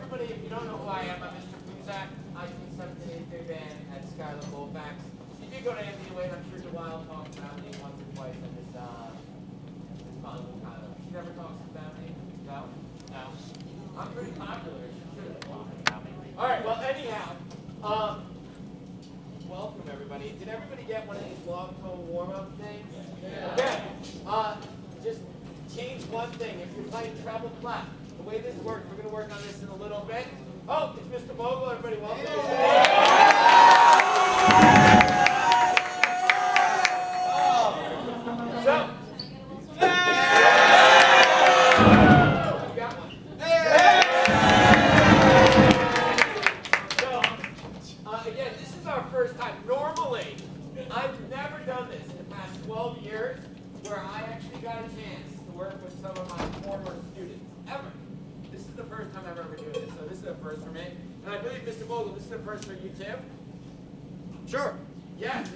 Everybody, if you don't know who I am, I'm Mr. Buzak. I sing 7th and 8th grade band at Skylar Colfax. You did go to Anthony Wayne. I'm sure DeWild talks about me once or twice in this fun little kind of. She never talks about me. No? No. I'm pretty popular. She should have talked about me. All right. Well, anyhow, welcome everybody. Did everybody get one of these long tone warm-up things? Yeah. Okay. Just change one thing. If you're playing treble clef, the way this works, we're going to work on this in a little bit. Oh, it's Mr. Vogel. Everybody welcome. So, you got one? So, again, this is our first time. Normally, I've never done this in the past 12 years where I actually got a chance to work with some of my former students, ever. This is the first time I've ever doing this, so this is a first for me. And I believe, Mr. Vogel, this is the first for you too? Sure. Yes.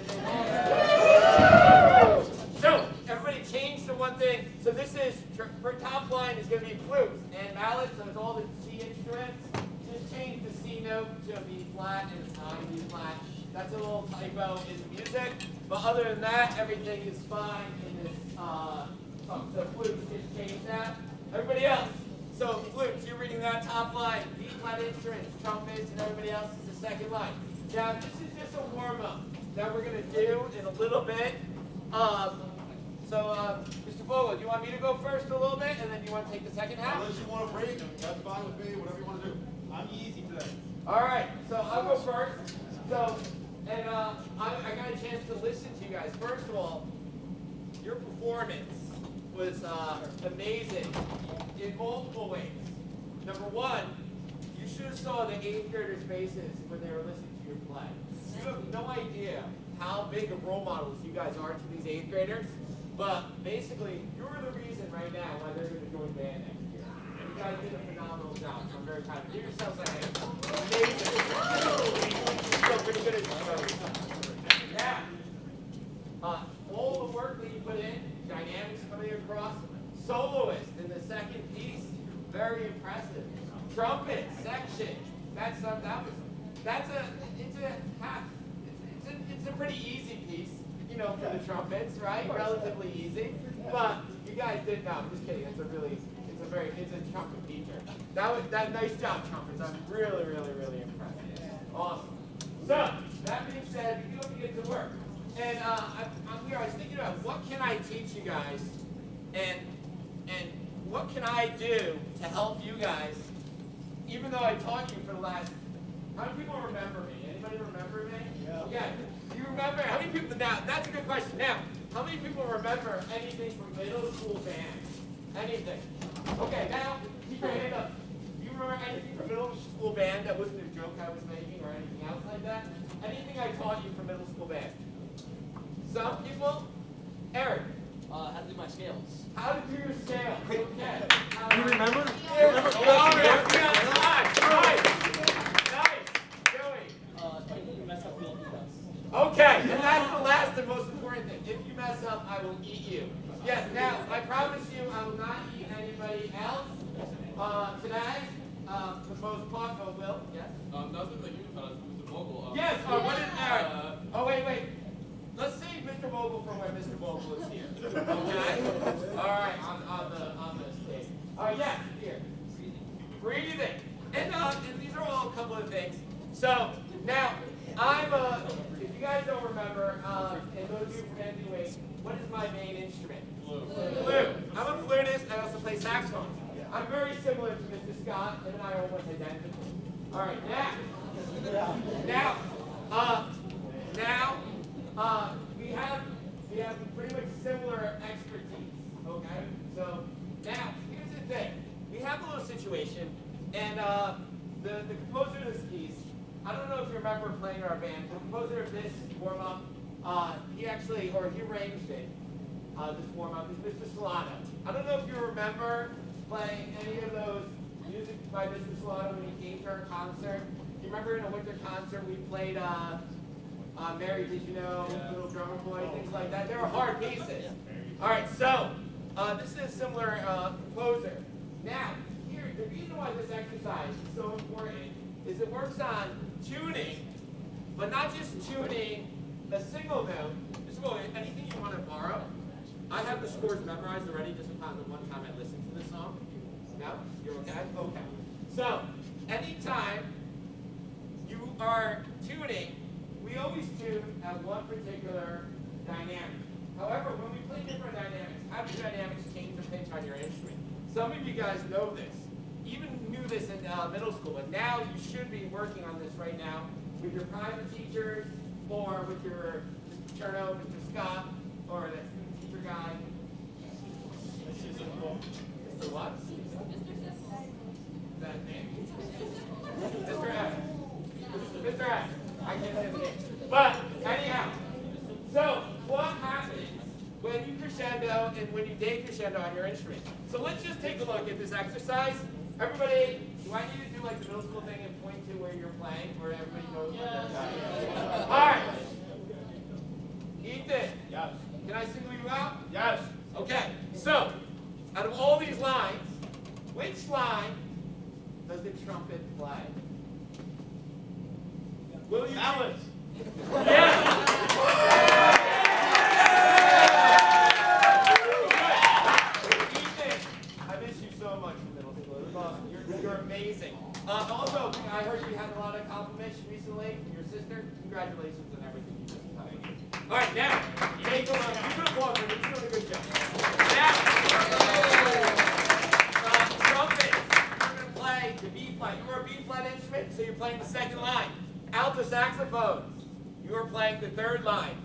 So, everybody change to one thing. So this is, for top line, is going to be flutes and mallets, so it's all the C instruments. Just change the C note to a B flat, and it's not a B flat. That's a little typo in the music. But other than that, everything is fine in this song. So flutes, just change that. Everybody else. So flutes, you're reading that top line. B flat instruments, trumpets, and everybody else is the second line. Now, this is just a warm-up that we're going to do in a little bit. Mr. Vogel, do you want me to go first a little bit, and then you want to take the second half? Unless you want to break, that's fine with me, whatever you want to do. I'm easy today. All right, so I'll go first. So, and I got a chance to listen to you guys. First of all, your performance was amazing in multiple ways. Number one, you should have saw the 8th graders' faces when they were listening to your play. You have no idea how big of role models you guys are to these 8th graders, but basically, you're the reason right now why they're going to join band next year. And you guys did a phenomenal job, so I'm very proud of you. Give yourselves a hand. Amazing. You feel pretty good at your show. Now, all the work that you put in, dynamics coming across, soloist in the second piece, very impressive. Trumpet section, it's a pretty easy piece, you know, for the trumpets, right? Relatively easy. But you guys did, no, I'm just kidding. It's a trumpet feature. That nice job, trumpets. I'm really, really, really impressed. Awesome. So, that being said, you have to get to work. And I'm here, I was thinking about what can I teach you guys, and what can I do to help you guys, even though I taught you for the last, how many people remember me? Anybody remember me? Yeah. Do you remember, how many people, now, that's a good question. Now, how many people remember anything from middle school band? Anything? Okay, now, keep your hand up. Do you remember anything from middle school band that wasn't a joke I was making or anything else like that? Anything I taught you from middle school band? Some people? Eric. How to do my scales. How to do your scales. Okay. You remember? Nice. Joey. If you mess up, you'll eat us. Okay, and that's the last and most important thing. If you mess up, I will eat you. Yes, now, I promise you I will not eat anybody else. Today, the most part, Will, yes? Nothing that you taught us, Mr. Vogel. Yes, what is Eric? Oh, wait. Let's save Mr. Vogel for when Mr. Vogel is here. Okay? All right, on the stage. Yeah, here. Breathing. And these are all a couple of things. So, now, if you guys don't remember, and those of you from NDWA, what is my main instrument? Flute. I'm a flutist, I also play saxophone. I'm very similar to Mr. Scott, him and I are almost identical. All right, we have pretty much similar expertise, okay? So, now, here's the thing. We have a little situation, and the composer of this piece, I don't know if you remember playing in our band, the composer of this warm-up, he arranged it, this warm-up, is Mr. Solano. I don't know if you remember playing any of those music by Mr. Solano when he came to our concert. You remember in a winter concert we played Mary Did You Know, Little Drummer Boy, things like that. They were hard pieces. All right, so this is a similar composer. Now, here, the reason why this exercise is so important is it works on tuning, but not just tuning a single note. Just go, anything you want to borrow. I have the scores memorized already just upon the one time I listened to this song. No? You're okay? Okay. So, anytime you are tuning, we always tune at one particular dynamic. However, when we play different dynamics, how do dynamics change the pitch on your instrument? Some of you guys know this. Even knew this in middle school, but now you should be working on this right now with your private teachers or with your Mr. Cherno, Mr. Scott, or that student teacher guy. Mr. what? That name? Mr. F. Mr. F. I can't say the name. But anyhow, so what happens when you crescendo and when you decrescendo on your instrument? So let's just take a look at this exercise. Everybody, do I need to do like the middle school thing and point to where you're playing, where everybody knows? Yes. All right. Ethan. Yes. Can I single you out? Yes. Okay. So, out of all these lines, which line does the trumpet play? Will you? Alex. Yes. You're amazing. Also, I heard you had a lot of compliments recently from your sister. Congratulations on everything you just done. All right, now, take a look. You can applaud her. You're doing a good job. Now, trumpet. You're going to play the B flat. You are a B flat instrument, so you're playing the second line. Alto saxophones. You are playing the third line.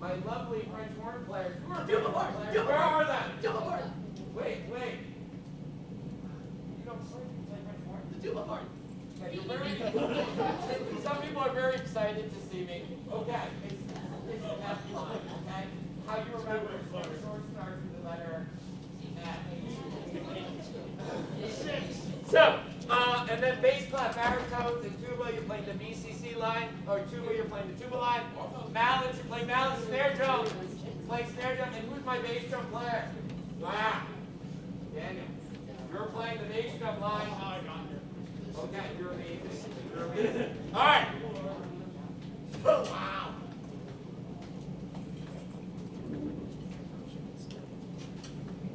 My lovely French horn players. You are double horn. Where are they? Double horn. Wait. The tuba part. Some people are very pretended to see me. Okay, it's an F line, okay? How you remember it? Short starts with the letter F. So, and then bass clef, baritones, and tuba, you're playing the BCC line, or tuba, you're playing the tuba line. Mallets, you're playing mallets, snare drum, playing snare drum, and who's my bass drum player? Wow, Daniel. You're playing the bass drum line. Okay, you're amazing. You're amazing. All right. Wow.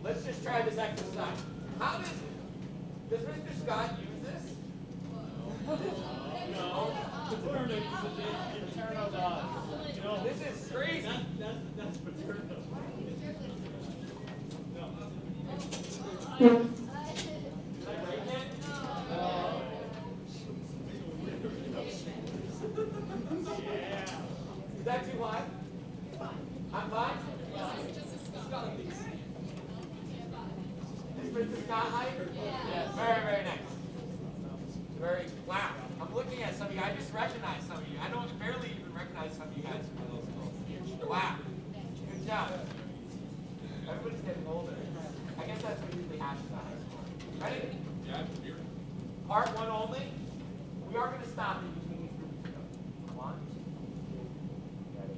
Let's just try this exercise. How does Mr. Scott use this? No. Paterno uses it. Paterno does. You know, This is crazy. that's Paterno. Did I break it? Yeah. Is that too high? I'm fine? Is Mr. Scott high? Yes. Very, very nice. Wow. I'm looking at some of you. I just recognize some of you. I don't barely even recognize some of you guys from those schools. Wow. Good job. Everybody's getting older. I guess that's what usually happens at high school. Ready? Yeah, it's weird. Part one only. We are going to stop in between these groups. One, two, ready.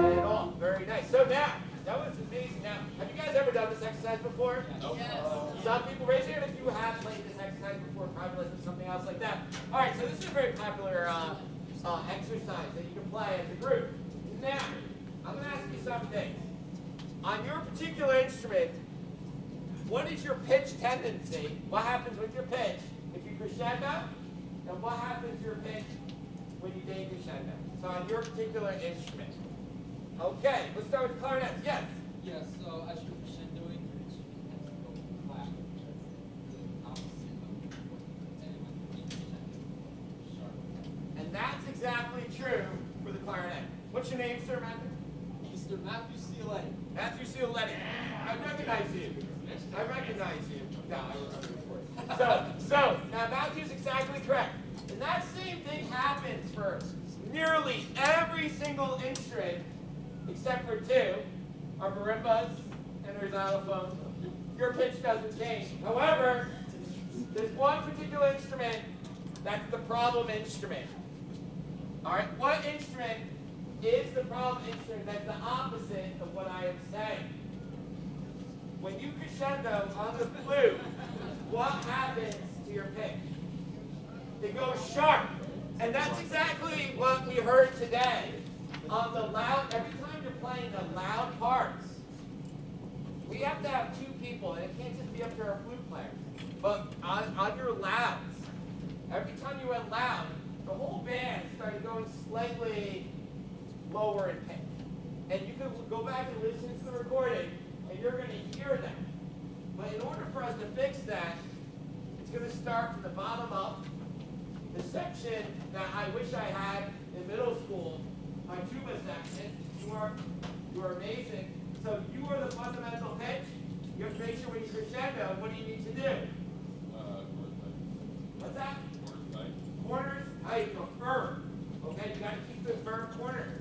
And off. Very nice. So now, that was amazing. Now, have you guys ever done this exercise before? Nope. Some people, raise your hand if you have played this exercise before, private lessons, something else like that. All right, so this is a very popular exercise that you can play as a group. Now, I'm going to ask you something. On your particular instrument, what is your pitch tendency? What happens with your pitch if you crescendo? And what happens to your pitch when you decrescendo? So on your particular instrument. Okay, let's start with clarinet. Yes. Yes, so as you're crescendoing, your instrument has to go flat. That's the opposite of and when you decrescendo, sharp. And that's exactly true for the clarinet. What's your name, sir, Matthew? Mr. Matthew Cialetti. Matthew Cialetti. I recognize you. I recognize you. No, so now Matthew's exactly correct. And that same thing happens for nearly every single instrument, except for two, our marimbas and our xylophones. Your pitch doesn't change. However, there's one particular instrument that's the problem instrument. All right, what instrument is the problem instrument that's the opposite of what I am saying? When you crescendo on the flute, what happens to your pitch? It goes sharp. And that's exactly what we heard today. On the loud, every time you're playing the loud parts, we have to have two people, and it can't just be up to our flute player. But on your louds, every time you went loud, the whole band started going slightly lower in pitch. And you can go back and listen to the recording, and you're going to hear that. But in order for us to fix that, it's going to start from the bottom up. The section that I wish I had in middle school, my tuba section, you are amazing. So you are the fundamental pitch. You have to make sure when you crescendo, what do you need to do? What's that? Corners, I go firm. Okay, you got to keep the firm corners.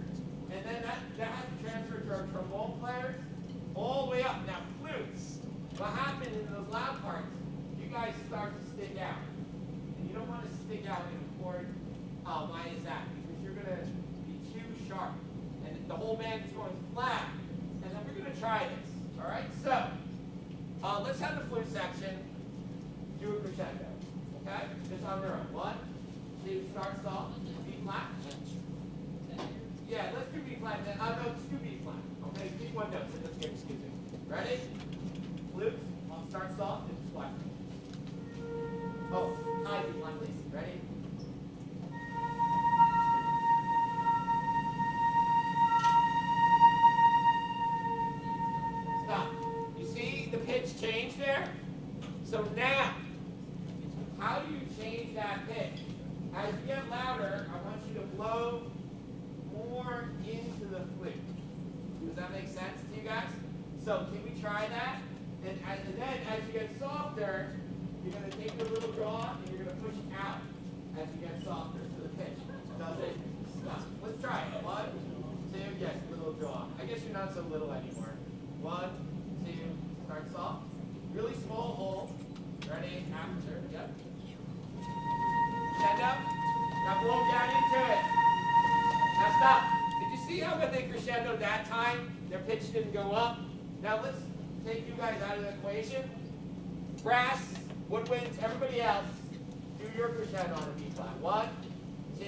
And then that has to transfer to our trombone players all the way up. Now flutes, what happened in those loud parts, you guys start to stick out. And you don't want to stick out in a chord. Why is that? Because you're going to be too sharp. And the whole band is going flat. And then we're going to try this. All right, so let's have the flute section do a crescendo. okay? Just on your own. 1, 2, start soft, B flat. Yeah, let's do B flat then. No, just do B flat. Okay, keep one note, so let's get confusing. Ready? Flutes, start soft and just flat. Oh, high B flat, please. Ready? Stop. You see the pitch change there? So now, how do you change that pitch? As you get louder, I want you to blow more into the flute. Does that make sense to you guys? So can we try that? And then as you get softer, you're going to take your little jaw and you're going to push out as you get softer. So the pitch doesn't stop. Let's try it. 1, 2, yes, little jaw. I guess you're not so little anymore. 1, 2, start soft. Really small hole. Ready? Aperture. Yep. Stand up. Now blow down into it. Now stop. Did you see how when they crescendo that time, their pitch didn't go up? Now let's take you guys out of the equation. Brass, woodwinds, everybody else, do your crescendo on a B flat. 1, 2,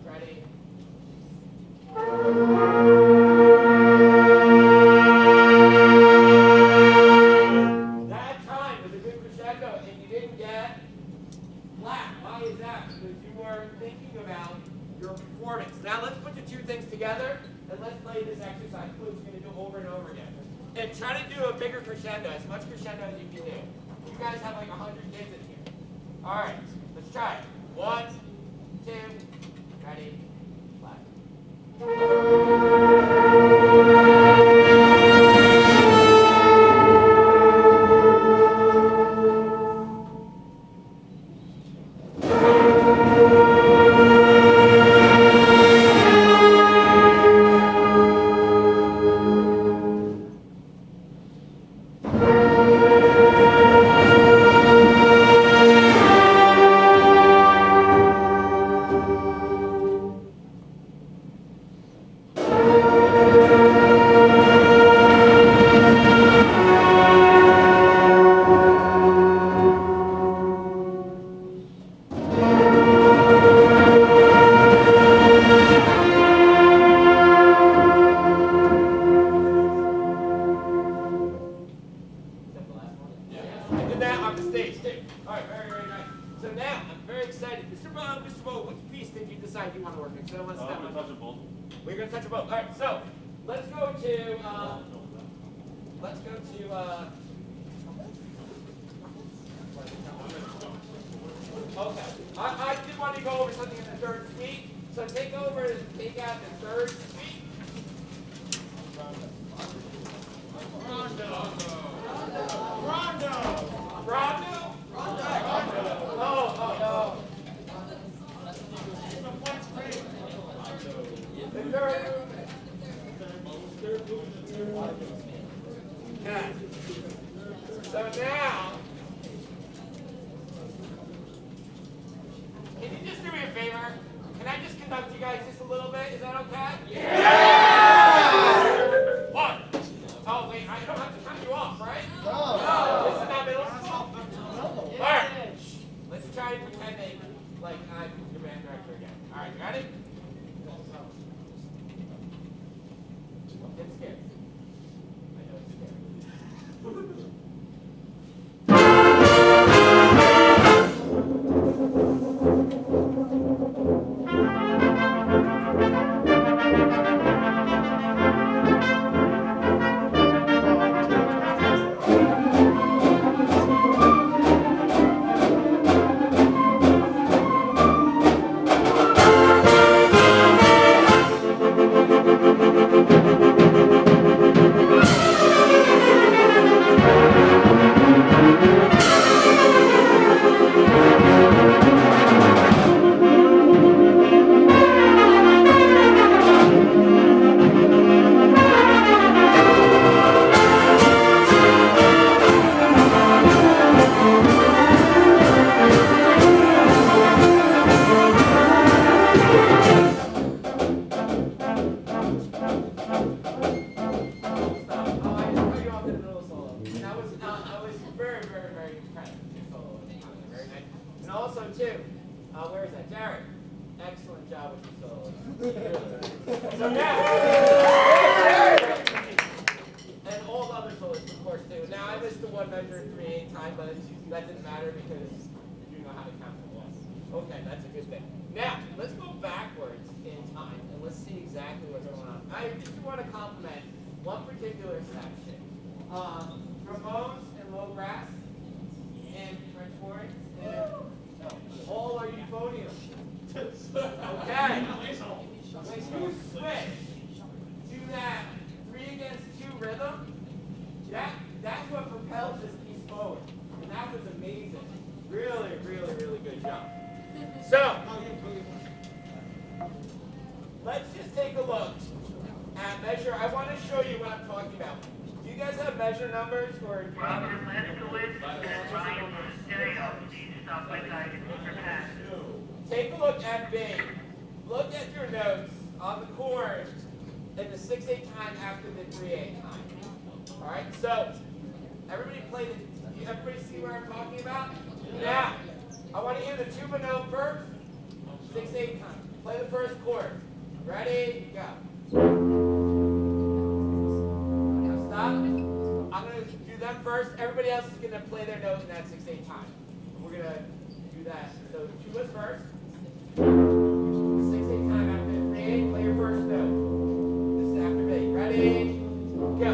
ready. That time was a good crescendo and you didn't get flat. Why is that? Because you weren't thinking about your performance. Now let's put the two things together and let's play this exercise. Flute's going to do over and over again. And try to do a bigger crescendo, as much crescendo as you can do. You guys have like 100 kids in here. All right, let's try it. 1, 2, ready, flat. You want to work next? So let's step on. Touch them both. We're going to touch them both. All right, so let's go to, okay. I did want to go over something in the third suite. So take over and take out the third suite. Rondo. Oh. The third movement. Okay. So now, can you just do me a favor? Can I just conduct you guys just a little bit? Is that okay? Yeah. And also too, where is that? Jared. Excellent job with the solos. So now, and all the other solos, of course, too. Now I missed the one measure in 3/8 time, but that didn't matter because you know how to count the loss. Okay, that's a good thing. Now, let's go backwards in time and let's see exactly what's going on. I just want to compliment one particular section. Trombones and low brass and French horns and all are euphonium. Okay. When you switch to that 3 against 2 rhythm, that's what propels this piece forward. And that was amazing. Really, really, really good job. So, let's just take a look at measure. I want to show you what I'm talking about. Do you guys have measure numbers or? Robert Leskowitz and Ryan Stereo. Please stop by guidance for pass. Take a look at B. Look at your notes on the chord in the 6/8 time after the 3/8 time. All right. So everybody play the. Everybody see where I'm talking about? Now, I want to hear the tuba note first. 6/8 time. Play the first chord. Ready? Go. Now stop. I'm going to do them first. Everybody else is going to play their note in that 6/8 time. We're going to do that. So tubas first. 6/8 time after 3/8. Play your first note. This is after B. Ready? Go.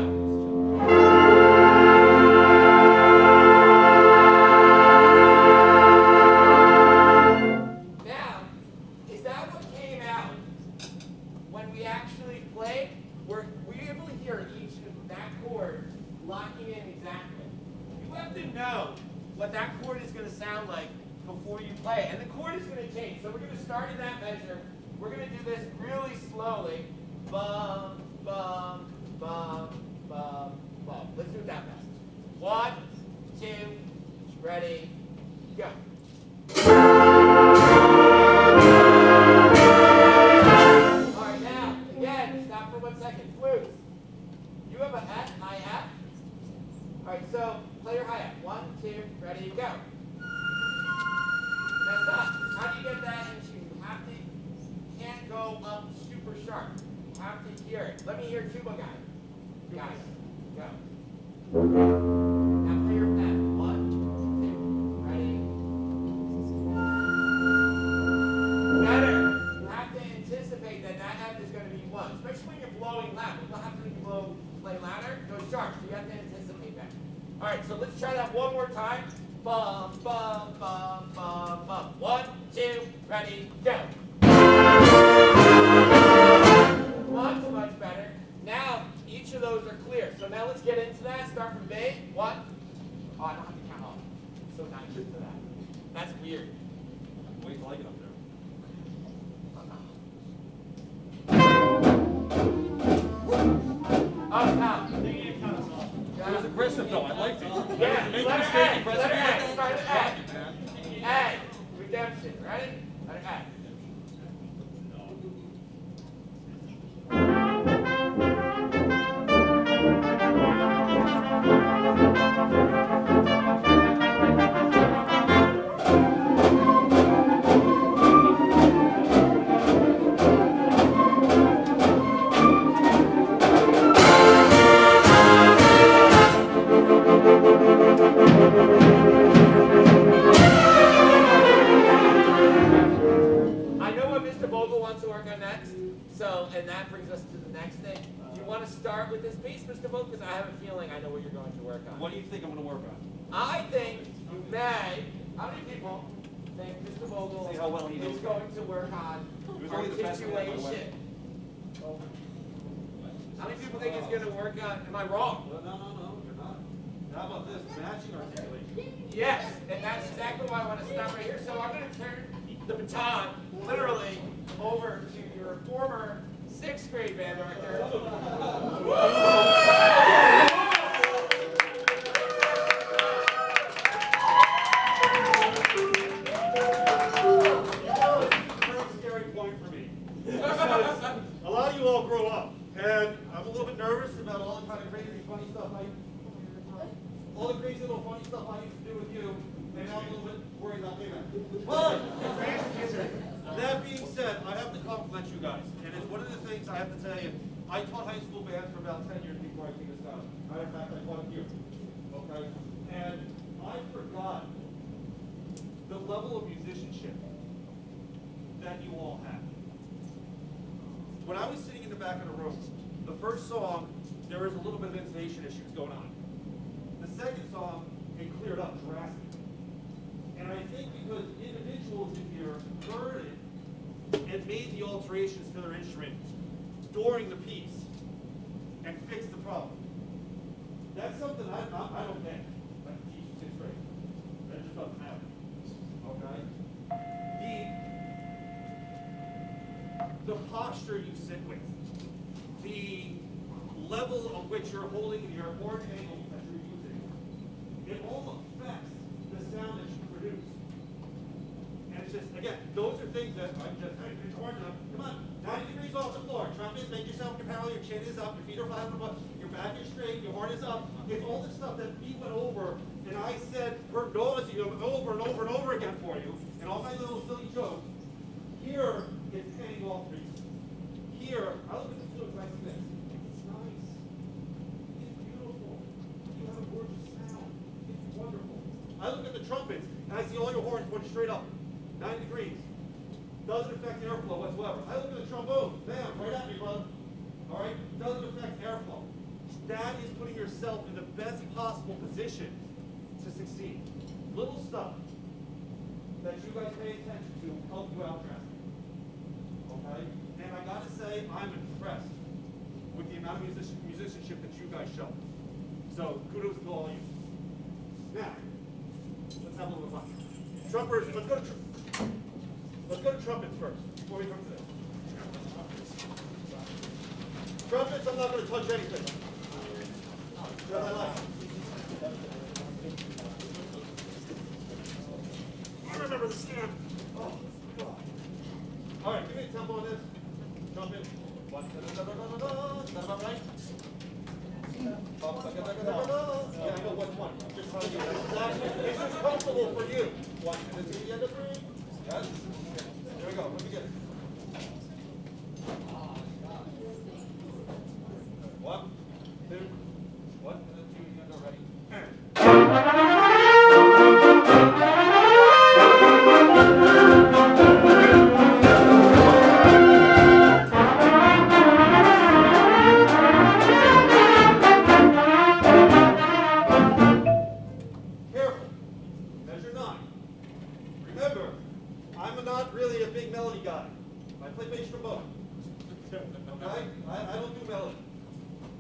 Locking in exactly. You have to know what that chord is going to sound like before you play it. And the chord is going to change. So we're going to start in that measure. We're going to do this really slowly. Bum, bum, bum, bum, bum. Let's do it that fast. 1, 2, ready, go. All right, now, again, stop for 1 second. Flutes. You have a F, high F. All right, so play your hi-hat. 1, 2, ready, go. Now stop. How do you get that in tune? You have to, you can't go up super sharp. You have to hear it. Let me hear tuba guy. Guys, go. Now play your F. 1, 2, ready. Better. You have to anticipate that that F is going to be 1, especially when you're blowing loud. You'll have to play louder, go sharp. So you have to anticipate that. All right, so let's try that one more time. Bum, bum, bum, bum, bum. 1, 2, ready, go. Much, much better. Now, each of those are clear. So now let's get into that. Start from B. 1. Oh, I don't have to count off. I'm so not used to that. That's weird. Wait till I get up there. Oh, now. It was aggressive though, I liked it. Yeah, Make a letter mistake, A, aggressive. letter A, start with A. A, redemption, ready? Letter A. I know what Mr. Vogel wants to work on next, so, and that brings us to the next thing. Do you want to start with this piece, Mr. Vogel? Because I have a feeling I know what you're going to work on. What do you think I'm going to work on? I think you may, how many people think Mr. Vogel See how well he is knows. going to work on He was only the best one, by the way. articulation? How many people think he's going to work on, am I wrong? No, you're not. How about this, matching articulation? Yes, and that's exactly why I want to stop right here. So I'm going to turn the baton literally over to your former 6th grade band director. Scary point for me. Because a lot of you all grow up, and I'm a little bit nervous about all the kind of crazy, funny stuff all the crazy little funny stuff I used to do with you, and I'm a little bit worried about payback. But, that being said, I have to compliment you guys. And it's one of the things I have to tell you, I taught high school band for about 10 years before I came to Scotland. Matter of fact, I taught it here. Okay? And I forgot the level of musicianship that you all have. When I was sitting in the back of the room, the first song, there was a little bit of intonation issues going on. The second song, it cleared up drastically. And I think because individuals in here heard it and made the alterations to their instrument during the piece and fixed the problem. That's something I don't get. I can teach you 6th grade. That just doesn't happen. Okay? The posture you sit with, the level of which you're holding your horn angle that you're using, it all affects the sound that you produce. And it's just, again, those are things that I'm just, hey, put your horns up, come on, 90 degrees off the floor, trumpet, make yourself compatible, your chin is up, your feet are flat on the butt, your back is straight, your horn is up. It's all this stuff that we went over, and I said per nauseam over and over and over again for you, and all my little silly jokes. Here, it's paying off for you. Here, I look at the flute like this. It's nice. It's beautiful. You have a gorgeous sound. It's wonderful. I look at the trumpets, and I see all your horns pointing straight up. 90 degrees. Doesn't affect airflow whatsoever. I look at the trombone. Bam, right at me, brother. All right? Doesn't affect airflow. That is putting yourself in the best possible position to succeed. Little stuff that you guys pay attention to will help you out drastically. Okay? And I gotta say, I'm impressed with the amount of musicianship that you guys show. So kudos to all of you. Now, let's have a little fun. Trumpers, let's go to trumpets first before we come to this. Trumpets, I'm not going to touch anything. Grab my life. I remember the stand. Oh, God. All right, give me a tempo on this. Trumpet. One, da, da, da, da, da, da. Is that about right? Yeah, I know what's one. I'm just telling you this is comfortable for you. 1, 2, 3. Yes? There we go. Let me get it. 1, 2. 1, 2, you go ready. Careful. Measure 9. Remember, I'm not really a big melody guy. I play bass trombone. Okay? I don't do melody.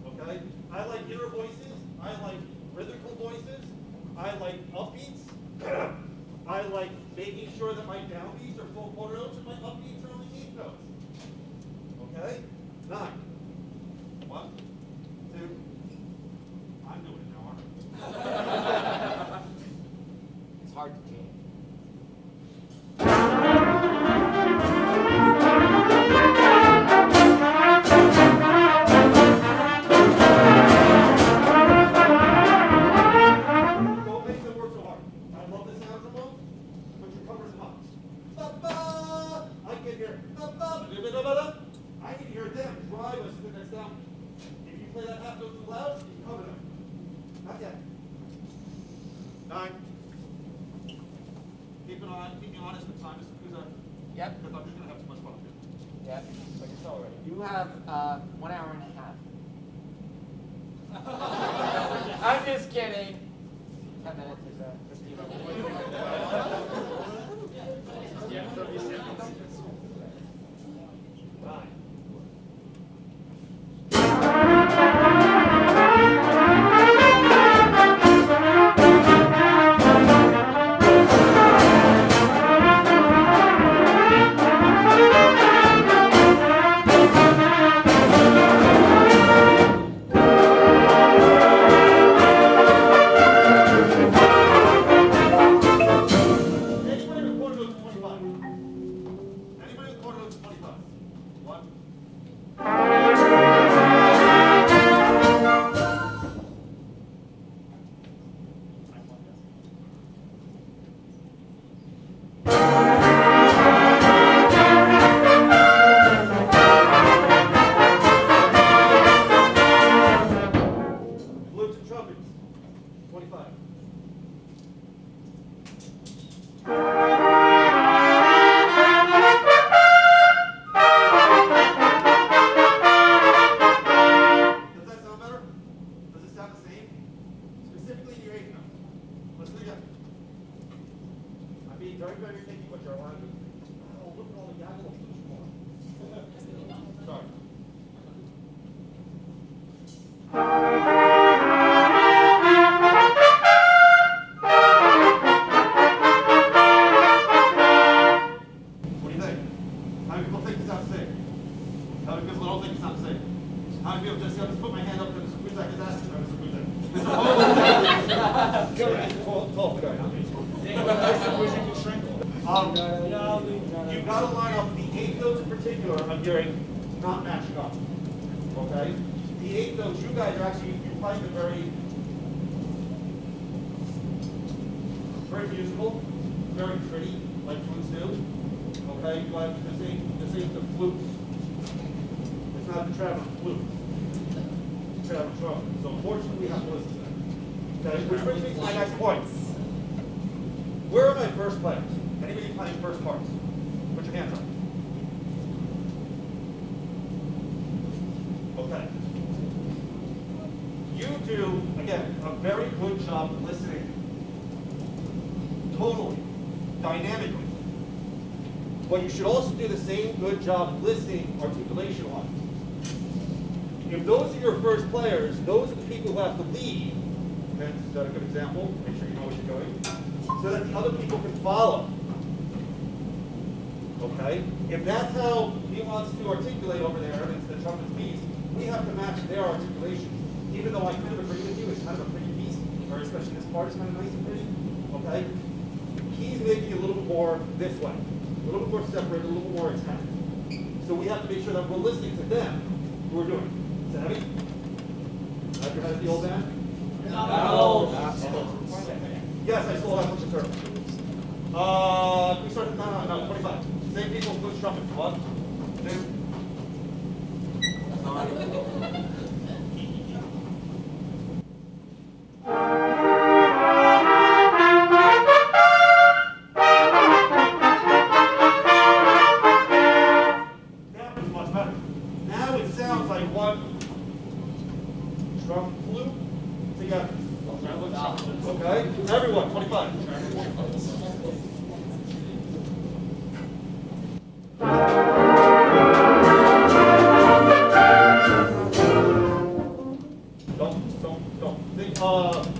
Okay? I like inner voices. I like rhythmical voices. I like upbeats. I like making sure that my downbeats are full quarter notes and my upbeats are only 8 notes. Okay? 9. 1, 2. I'm doing it now, aren't I? It's hard to change. Don't make them work so hard. I love the sound trombone, but your covers them up. Ba-ba! I can hear ba-ba, ba-ba-ba-ba. I can hear them drive us to the next down. If you play that half note too loud, you can cover them. Not yet. 9. Keep me honest with time, Mr. Kuza. Yep. Because I'm just gonna have too much fun with you. Yep. But it's all right. You have 1 hour and a half. I'm just kidding. 10 minutes is 15 minutes. 9. Thank you. be very, very picky what you're allowed to do. Oh, look at all the gaggle of food. Sorry. What do you think? How many people think it's not safe? How many people don't think it's not safe? How many people just put my hand up to Mr. Kuzak is asking for Mr. Kuzak? Tall guy. You've got to line up the 8 notes in particular. I'm hearing not matching up. Okay? The 8 notes, you guys are actually, you find it very musical, very pretty, like flutes do. Okay? But this ain't the flutes. It's not the traveling flute. It's traveling trumpet. So unfortunately, we have to listen to that. Okay? Which brings me to my next point. Where are my first players? Anybody playing first parts? Put your hands up. Okay. You do, again, a very good job listening. Totally. Dynamically. But you should also do the same good job listening articulation-wise. If those are your first players, those are the people who have to lead. And is that a good example? Make sure you know what you're doing. So that the other people can follow. Okay? If that's how he wants to articulate over there, and it's the trumpet's piece, we have to match their articulation. Even though I kind of agree with you, it's kind of a pretty piece, or especially this part is kind of nice and pretty. Okay? He's making it a little bit more this way. A little bit more separated, a little bit more intact. So we have to make sure that we're listening to them who are doing it. Is that heavy? Have you heard the old band? No. Yes, I saw that. What's your turn? Can we start? No, 25. Same people, flute, trumpet. 1, 2. That was much better. Now it sounds like one drum flute together. Okay? Everyone, 25. Don't. Think,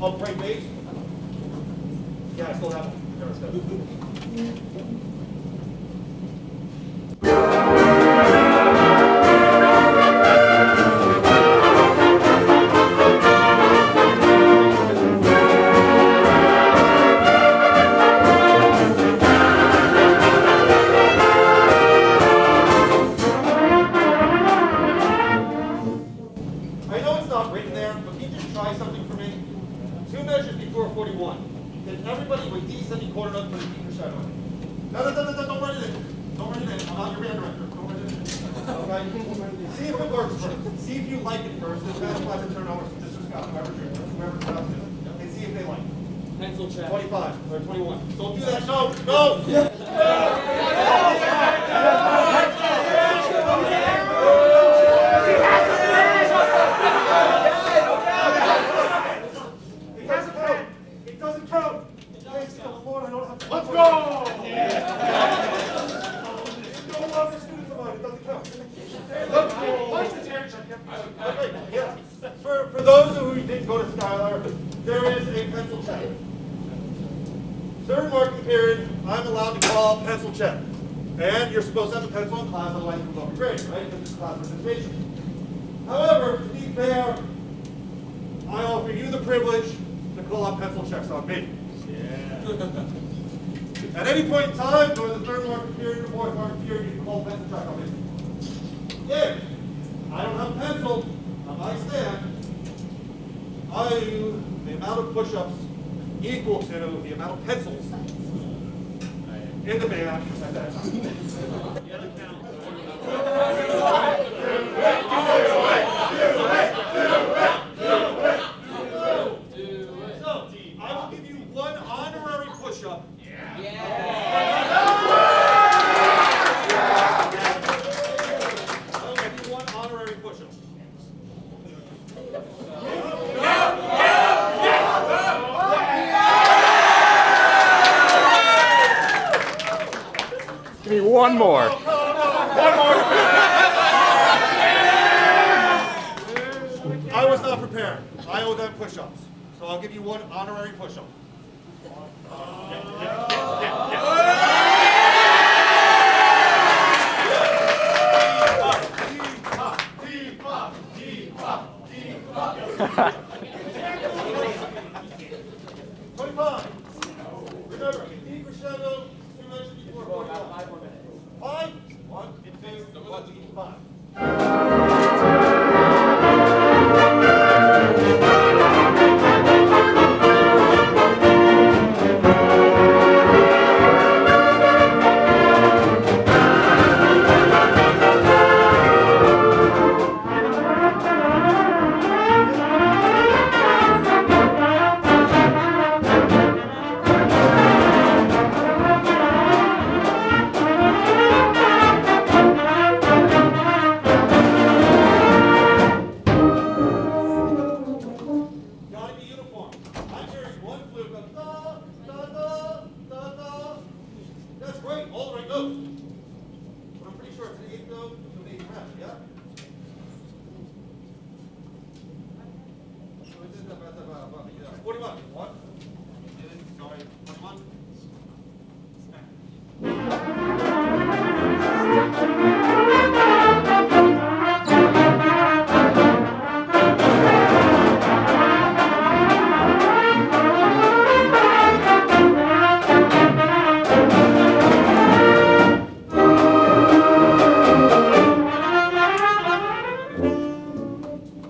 upright bass. Yeah, I still have one. There, let's go. I know it's not written there, but can you just try something for me? 2 measures before 41. Can everybody with D semi-quarter notes put a deeper shadow in it? No, don't write it in. Don't write it in. I'm not your band director. Don't write it in. Okay? See if it works first. See if you like it first. Then pass class and turn over to Mr. Scott, whoever's about to, and see if they like it. Pencil check. 25 or 21. Don't do that. No! It doesn't count. It doesn't count. Thanks to the Lord, I don't have to. Let's go! No longer students of mine. It doesn't count. Let's go. Okay, yes. For those who didn't go to Skylar, there is a pencil check. Third marking period, I'm allowed to call pencil check. And you're supposed to have a pencil in class, otherwise you will be graded, right? Because it's class presentation. However, to be fair, I offer you the privilege to call out pencil checks on me. Yeah. At any point in time, during the third marking period or fourth marking period, you can call pencil check on me. If I don't have a pencil on my stand, I do the amount of push-ups equal to the amount of pencils in the band at that time. So, I will give you one honorary push-up. I'll give you one honorary push-up. One more. I was not prepared. I owe them push-ups. So I'll give you one honorary push-up. Remember, crescendo, 2 mentioned before, 45. 5 more minutes. 5? 1, 2, 1, 5. Gotta be uniform. I'm hearing one flute go da, da, da, da, da. That's great, all the right notes. But I'm pretty sure it's an 8th note to an 8th half, yeah? So it's in the 41. 1. Sorry, 21.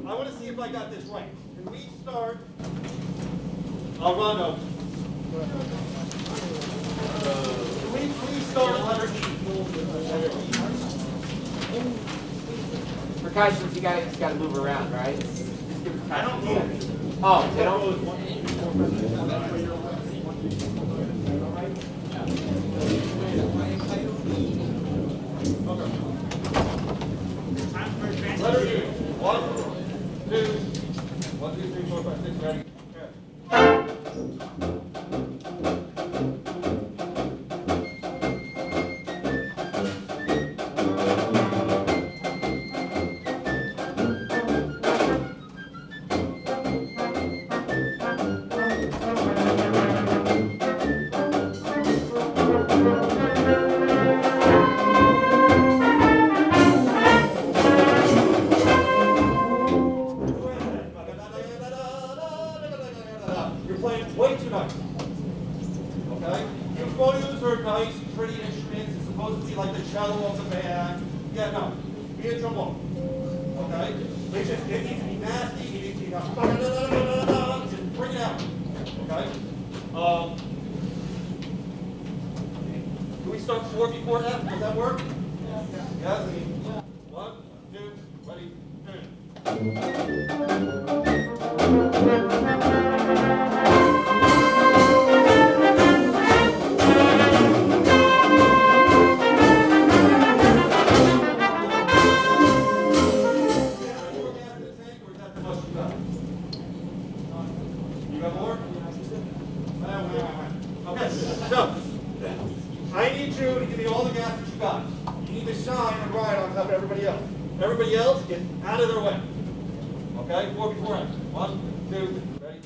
I want to see if I got this right. Can we start? Rondo. Can we please start letter E? Percussions, you gotta move around, right? I don't move. Oh, they don't? Letter U. 1, 2, 1, 2, 3, 4, 5, 6, ready? You're playing way too nice. Okay? Euphoniums are nice, pretty instruments. It's supposed to be like the cello of the band. Yeah, no. Be a trombone. Okay? It needs to be nasty. It needs to be just bring it out. Okay? Can we start 4 before F? Does that work? Yes. 1, 2, ready, finish. You got more? Okay, so I need you to give me all the gas that you got. You need to shine and ride on top of everybody else. Everybody else, get out of their way. Okay, 4 before F. 1, 2, ready?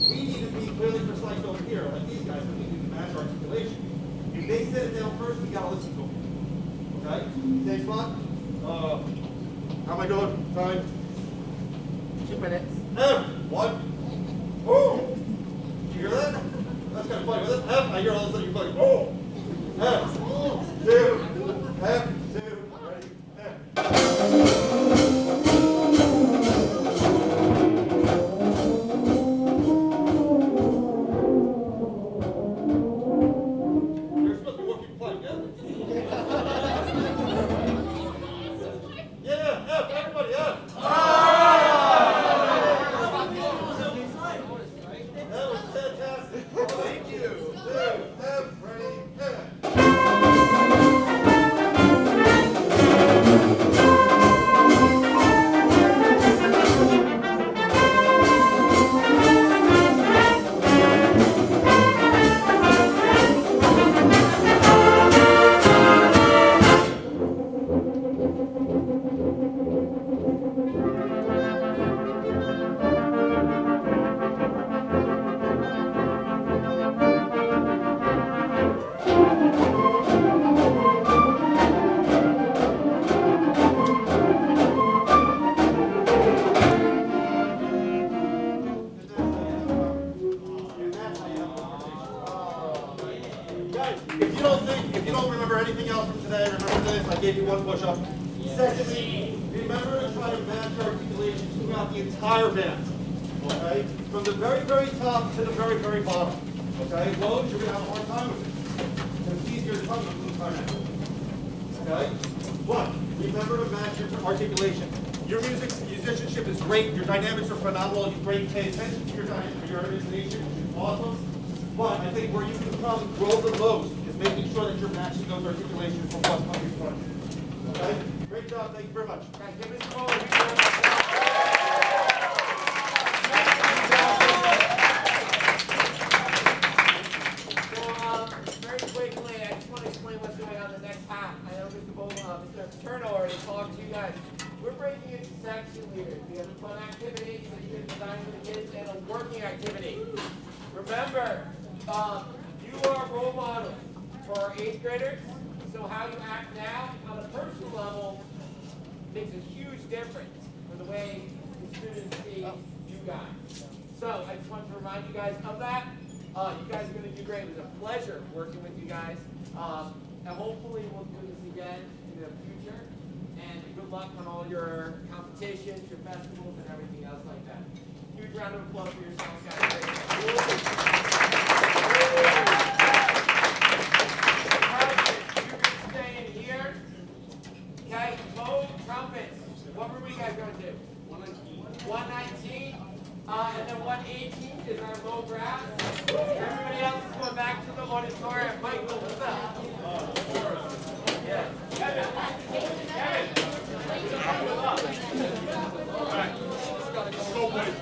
We need to be clearly precise over here, like these guys, we need to match articulation. If they sit it down first, we gotta listen to them. Okay? Same spot? How am I doing? Time? 2 minutes. One. Oh! You hear that? That's kind of funny. With this F, I hear all of a sudden you're going, oh! F. 2. F. 2. Ready? F. You're supposed to be working plank, yeah? Yeah, F, everybody, F. That was fantastic. Thank you. 2, F, ready, F. Guys, if you don't remember anything else from today, remember this, I gave you one push-up. Secondly, remember to try to match your articulation throughout the entire band. Okay? From the very, very top to the very, very bottom. Okay? Lows, you're going to have a hard time with it. It's easier to come with the time. Okay? But remember to match your articulation. Your musicianship is great. Your dynamics are phenomenal. You great. Pay attention to your intonation, which is awesome. But I think where you can probably grow the most is making sure that you're matching those articulations from what's coming in front of you. Okay? Great job. Thank you very much. Guys, give us a moment. Very quickly, I just want to explain what's going on in the next half. I know Mr. Turner already talked to you guys. We're breaking into section leaders. We have a fun activity that you can design for the kids and a working activity. Remember, you are role models for our 8th graders, so how you act now on a personal level makes a huge difference for the way the students see you guys. So I just wanted to remind you guys of that. You guys are going to do great. It was a pleasure working with you guys. And hopefully we'll do this again in the future. And good luck on all your competitions, your festivals, and everything else like that. Huge round of applause for yourselves, guys. You can stay in here. Okay, low trumpets. What were we guys going to do? 119. And then 118 is our low brass. Everybody else is going back to the auditorium. Michael, what's up? Yeah. Kevin. Kevin. All right. Let's go, boys.